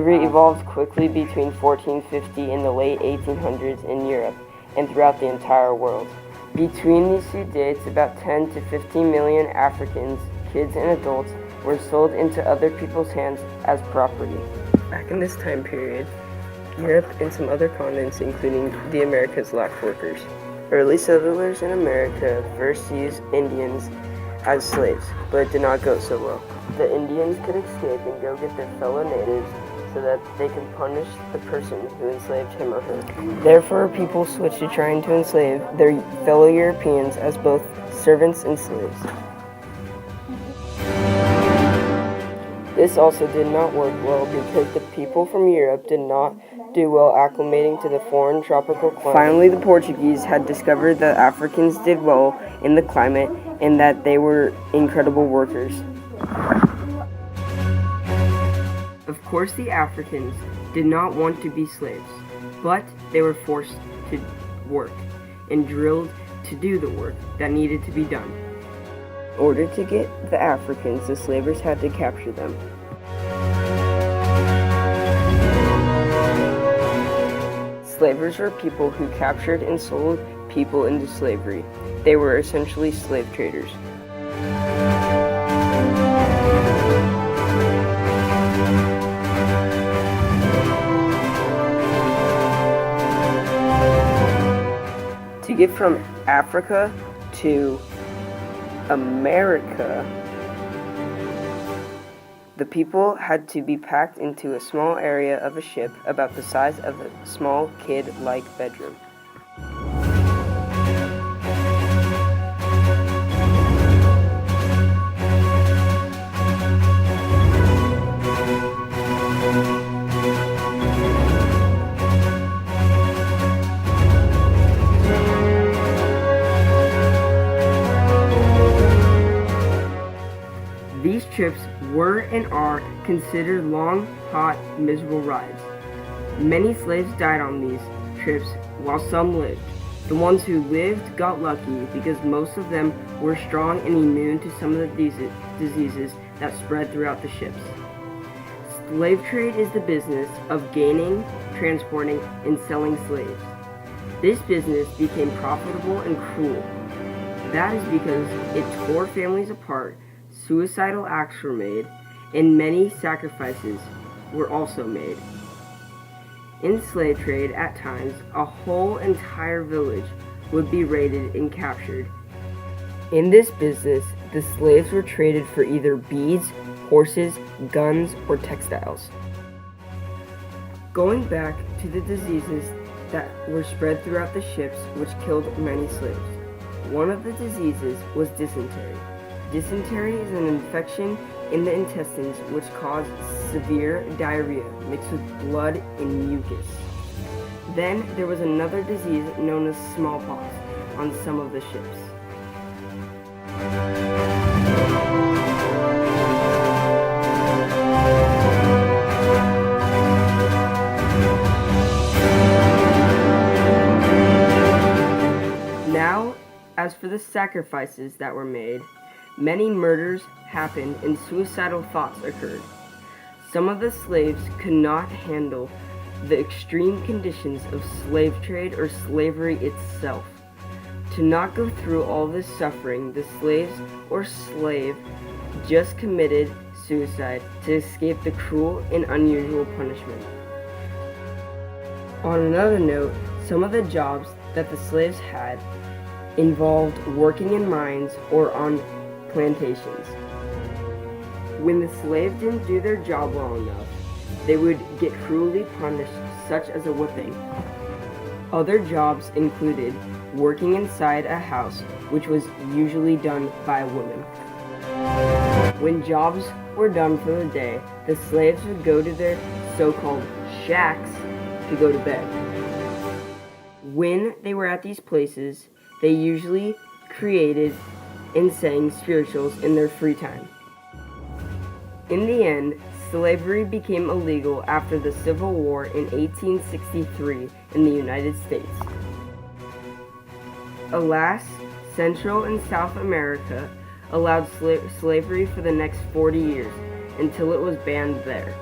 Slavery evolved quickly between 1450 and the late 1800s in Europe and throughout the entire world. Between these two dates, about 10 to 15 million Africans, kids and adults, were sold into other people's hands as property. Back in this time period, Europe and some other continents, including the Americas, lacked workers. Early settlers in America first used Indians as slaves, but it did not go so well. The Indians could escape and go get their fellow natives so that they could punish the person who enslaved him or her. Therefore, people switched to trying to enslave their fellow Europeans as both servants and slaves. This also did not work well because the people from Europe did not do well acclimating to the foreign tropical climate. Finally, the Portuguese had discovered that Africans did well in the climate and that they were incredible workers. Of course, the Africans did not want to be slaves, but they were forced to work and drilled to do the work that needed to be done. In order to get the Africans, the slavers had to capture them. Slavers were people who captured and sold people into slavery. They were essentially slave traders. To get from Africa to America, the people had to be packed into a small area of a ship about the size of a small kid-like bedroom. These trips were and are considered long, hot, miserable rides. Many slaves died on these trips, while some lived. The ones who lived got lucky because most of them were strong and immune to some of the diseases that spread throughout the ships. Slave trade is the business of gaining, transporting, and selling slaves. This business became profitable and cruel. That is because it tore families apart, suicidal acts were made, and many sacrifices were also made. In slave trade, at times, a whole entire village would be raided and captured. In this business, the slaves were traded for either beads, horses, guns, or textiles. Going back to the diseases that were spread throughout the ships, which killed many slaves. One of the diseases was dysentery. Dysentery is an infection in the intestines which caused severe diarrhea mixed with blood and mucus. Then there was another disease known as smallpox on some of the ships. Now, as for the sacrifices that were made, many murders happened and suicidal thoughts occurred. Some of the slaves could not handle the extreme conditions of slave trade or slavery itself. To not go through all this suffering, the slaves or slave just committed suicide to escape the cruel and unusual punishment. On another note, some of the jobs that the slaves had involved working in mines or on plantations. When the slaves didn't do their job well enough, they would get cruelly punished, such as a whipping. Other jobs included working inside a house, which was usually done by women. When jobs were done for the day, the slaves would go to their so-called shacks to go to bed. When they were at these places, they usually created and sang spirituals in their free time. In the end, slavery became illegal after the Civil War in 1863 in the United States. Alas, Central and South America allowed slavery for the next 40 years until it was banned there.